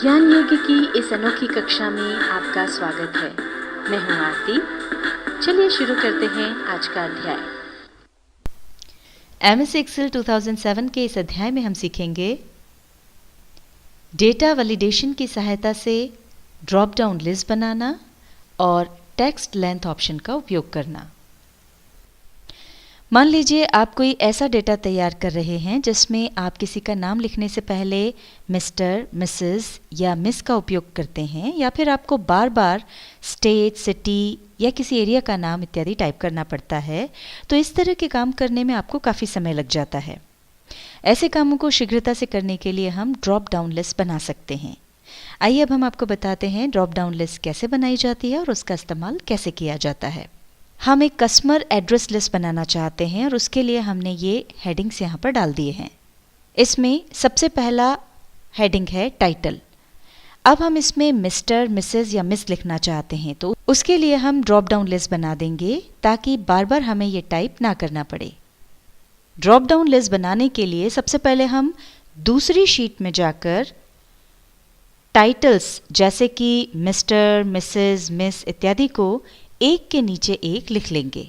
ज्ञान यज्ञ की इस अनोखी कक्षा में आपका स्वागत है। मैं हूं आरती। चलिए शुरू करते हैं आज का अध्याय। MS Excel 2007 के इस अध्याय में हम सीखेंगे डेटा वैलिडेशन की सहायता से ड्रॉप डाउन लिस्ट बनाना और टेक्स्ट लेंथ ऑप्शन का उपयोग करना। मान लीजिए आप कोई ऐसा डेटा तैयार कर रहे हैं जिसमें आप किसी का नाम लिखने से पहले मिस्टर, मिसेस या मिस का उपयोग करते हैं, या फिर आपको बार बार स्टेट, सिटी या किसी एरिया का नाम इत्यादि टाइप करना पड़ता है। तो इस तरह के काम करने में आपको काफ़ी समय लग जाता है। ऐसे कामों को शीघ्रता से करने के लिए हम ड्रॉप डाउन लिस्ट बना सकते हैं। आइए अब हम आपको बताते हैं ड्रॉप डाउन लिस्ट कैसे बनाई जाती है और उसका इस्तेमाल कैसे किया जाता है। हम एक कस्टमर एड्रेस लिस्ट बनाना चाहते हैं और उसके लिए हमने ये हेडिंग्स यहाँ पर डाल दिए हैं। इसमें सबसे पहला हेडिंग है टाइटल। अब हम इसमें मिस्टर, मिसेस या मिस लिखना चाहते हैं, तो उसके लिए हम ड्रॉप डाउन लिस्ट बना देंगे ताकि बार बार हमें ये टाइप ना करना पड़े। ड्रॉप डाउन लिस्ट बनाने के लिए सबसे पहले हम दूसरी शीट में जाकर टाइटल्स जैसे कि मिस्टर, मिसेस, मिस इत्यादि को एक के नीचे एक लिख लेंगे।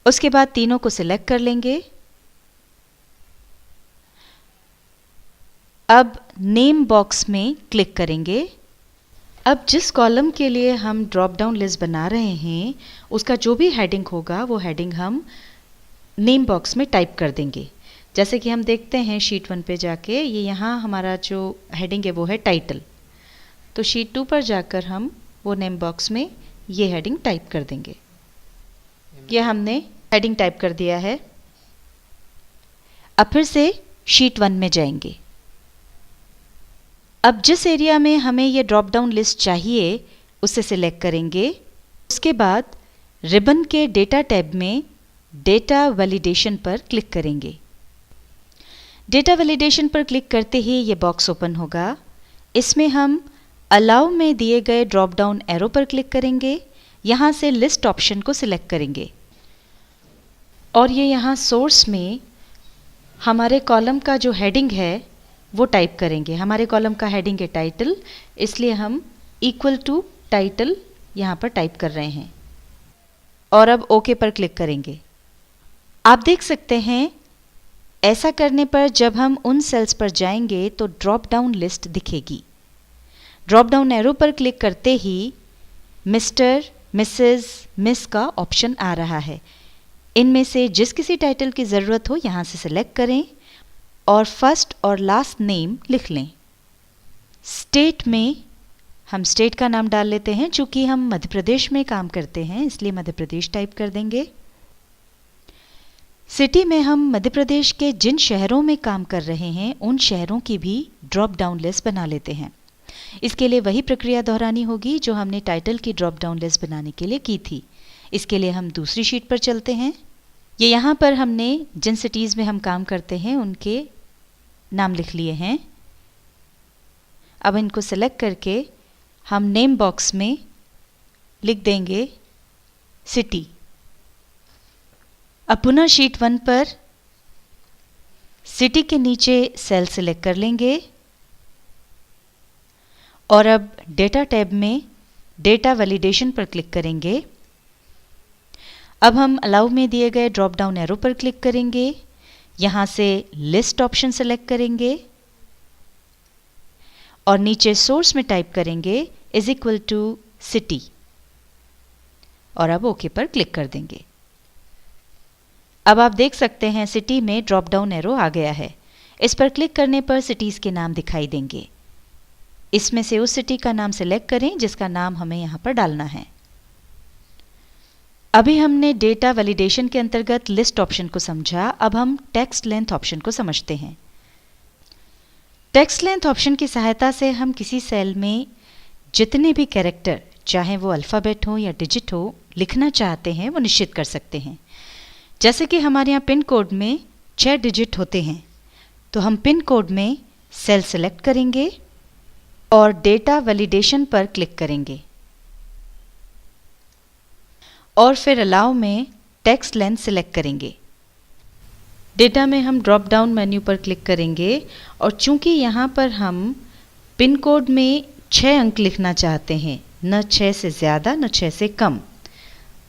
उसके बाद तीनों को सिलेक्ट कर लेंगे। अब नेम बॉक्स में क्लिक करेंगे। अब जिस कॉलम के लिए हम ड्रॉप डाउन लिस्ट बना रहे हैं उसका जो भी हेडिंग होगा वो हेडिंग हम नेम बॉक्स में टाइप कर देंगे। जैसे कि हम देखते हैं शीट 1 पे जाके, ये यहाँ हमारा जो हेडिंग है वो है टाइटल। तो शीट 2 पर जाकर हम वो नेम बॉक्स में ये हेडिंग टाइप कर देंगे। ये हमने हेडिंग टाइप कर दिया है। अब फिर से शीट 1 में जाएंगे। अब जिस एरिया में हमें ये ड्रॉप डाउन लिस्ट चाहिए उसे सिलेक्ट करेंगे। उसके बाद रिबन के डेटा टैब में डेटा वैलिडेशन पर क्लिक करेंगे। डेटा वैलिडेशन पर क्लिक करते ही ये बॉक्स ओपन होगा। इसमें हम अलाउ में दिए गए ड्रॉप डाउन एरो पर क्लिक करेंगे। यहाँ से लिस्ट ऑप्शन को सिलेक्ट करेंगे और ये यहाँ सोर्स में हमारे कॉलम का जो हेडिंग है वो टाइप करेंगे। हमारे कॉलम का हेडिंग है टाइटल, इसलिए हम इक्वल टू टाइटल यहाँ पर टाइप कर रहे हैं और अब ओके पर क्लिक करेंगे। आप देख सकते हैं ऐसा करने पर जब हम उन सेल्स पर जाएंगे तो ड्रॉप डाउन लिस्ट दिखेगी। ड्रॉप डाउन एरो पर क्लिक करते ही मिस्टर, मिसेस, मिस का ऑप्शन आ रहा है। इनमें से जिस किसी टाइटल की ज़रूरत हो यहाँ से सिलेक्ट करें और फर्स्ट और लास्ट नेम लिख लें। स्टेट में हम स्टेट का नाम डाल लेते हैं। चूँकि हम मध्य प्रदेश में काम करते हैं इसलिए मध्य प्रदेश टाइप कर देंगे। सिटी में हम मध्य प्रदेश के जिन शहरों में काम कर रहे हैं उन शहरों की भी ड्रॉप डाउन लिस्ट बना लेते हैं। इसके लिए वही प्रक्रिया दोहरानी होगी जो हमने टाइटल की ड्रॉप डाउन लिस्ट बनाने के लिए की थी। इसके लिए हम दूसरी शीट पर चलते हैं। ये यहाँ पर हमने जिन सिटीज़ में हम काम करते हैं उनके नाम लिख लिए हैं। अब इनको सेलेक्ट करके हम नेम बॉक्स में लिख देंगे सिटी। अब पुनः शीट 1 पर सिटी के नीचे सेल सिलेक्ट कर लेंगे और अब डेटा टैब में डेटा वैलिडेशन पर क्लिक करेंगे। अब हम अलाउ में दिए गए ड्रॉप डाउन एरो पर क्लिक करेंगे। यहाँ से लिस्ट ऑप्शन सेलेक्ट करेंगे और नीचे सोर्स में टाइप करेंगे इज इक्वल टू सिटी और अब ओके पर क्लिक कर देंगे। अब आप देख सकते हैं सिटी में ड्रॉप डाउन एरो आ गया है। इस पर क्लिक करने पर सिटीज़ के नाम दिखाई देंगे। इसमें से उस सिटी का नाम सिलेक्ट करें जिसका नाम हमें यहाँ पर डालना है। अभी हमने डेटा वैलिडेशन के अंतर्गत लिस्ट ऑप्शन को समझा। अब हम टेक्स्ट लेंथ ऑप्शन को समझते हैं। टेक्स्ट लेंथ ऑप्शन की सहायता से हम किसी सेल में जितने भी कैरेक्टर, चाहे वो अल्फ़ाबेट हो या डिजिट हो, लिखना चाहते हैं वो निश्चित कर सकते हैं। जैसे कि हमारे यहाँ पिन कोड में 6 डिजिट होते हैं, तो हम पिन कोड में सेल सेलेक्ट करेंगे और डेटा वैलिडेशन पर क्लिक करेंगे और फिर अलाउ में टेक्स्ट लेंथ सिलेक्ट करेंगे। डेटा में हम ड्रॉप डाउन मेन्यू पर क्लिक करेंगे और चूंकि यहाँ पर हम पिन कोड में 6 अंक लिखना चाहते हैं, न 6 से ज़्यादा न 6 से कम,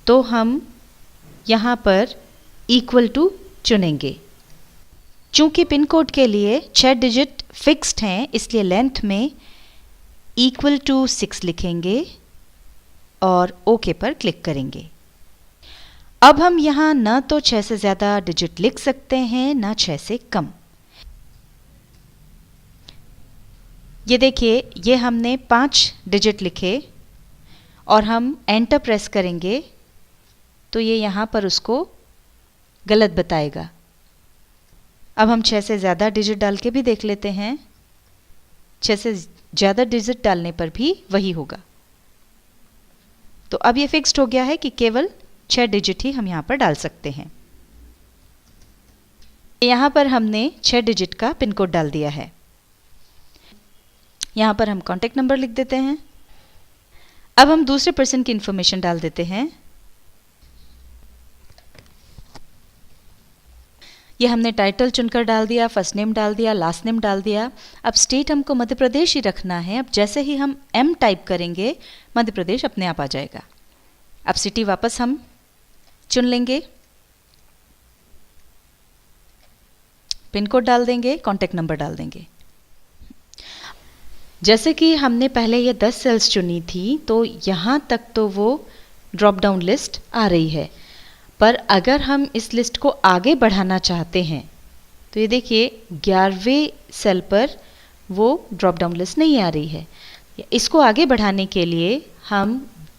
तो हम यहाँ पर इक्वल टू चुनेंगे। चूंकि पिन कोड के लिए 6 डिजिट फिक्स्ड हैं, इसलिए लेंथ में इक्वल टू 6 लिखेंगे और ओके पर क्लिक करेंगे। अब हम यहाँ न तो 6 से ज़्यादा डिजिट लिख सकते हैं न 6 से कम। ये देखिए, ये हमने 5 डिजिट लिखे और हम एंटर प्रेस करेंगे तो ये यहाँ पर उसको गलत बताएगा। अब हम 6 से ज़्यादा डिजिट डाल के भी देख लेते हैं। 6 से ज़्यादा डिजिट डालने पर भी वही होगा। तो अब ये फिक्स्ड हो गया है कि केवल 6 डिजिट ही हम यहाँ पर डाल सकते हैं। यहाँ पर हमने 6 डिजिट का पिन कोड डाल दिया है। यहाँ पर हम कॉन्टैक्ट नंबर लिख देते हैं। अब हम दूसरे पर्सन की इंफॉर्मेशन डाल देते हैं। ये हमने टाइटल चुनकर डाल दिया, फर्स्ट नेम डाल दिया, लास्ट नेम डाल दिया। अब स्टेट हमको मध्य प्रदेश ही रखना है। अब जैसे ही हम एम टाइप करेंगे, मध्य प्रदेश अपने आप आ जाएगा। अब सिटी वापस हम चुन लेंगे, पिन कोड डाल देंगे, कॉन्टैक्ट नंबर डाल देंगे। जैसे कि हमने पहले ये 10 सेल्स चुनी थी, तो यहाँ तक तो वो ड्रॉप डाउन लिस्ट आ रही है। पर अगर हम इस लिस्ट को आगे बढ़ाना चाहते हैं तो ये देखिए 11वें सेल पर वो ड्रॉप डाउन लिस्ट नहीं आ रही है। इसको आगे बढ़ाने के लिए हम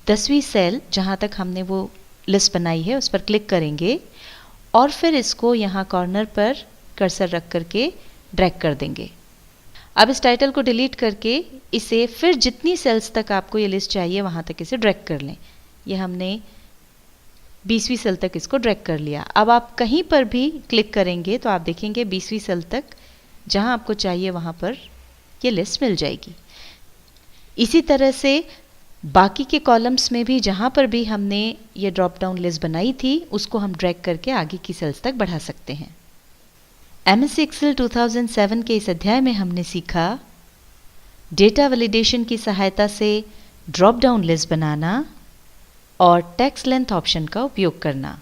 10वीं सेल जहाँ तक हमने वो लिस्ट बनाई है उस पर क्लिक करेंगे और फिर इसको यहाँ कॉर्नर पर कर्सर रख करके ड्रैग कर देंगे। अब इस टाइटल को डिलीट करके इसे फिर जितनी सेल्स तक आपको ये लिस्ट चाहिए वहाँ तक इसे ड्रैग कर लें। ये हमने 20वीं सेल तक इसको ड्रैग कर लिया। अब आप कहीं पर भी क्लिक करेंगे तो आप देखेंगे 20वीं सेल तक जहां आपको चाहिए वहां पर ये लिस्ट मिल जाएगी। इसी तरह से बाकी के कॉलम्स में भी जहां पर भी हमने ये ड्रॉप डाउन लिस्ट बनाई थी उसको हम ड्रैग करके आगे की सेल्स तक बढ़ा सकते हैं। एमएस एक्सेल 2007 के इस अध्याय में हमने सीखा डेटा वैलिडेशन की सहायता से ड्रॉप डाउन लिस्ट बनाना और टेक्स्ट लेंथ ऑप्शन का उपयोग करना।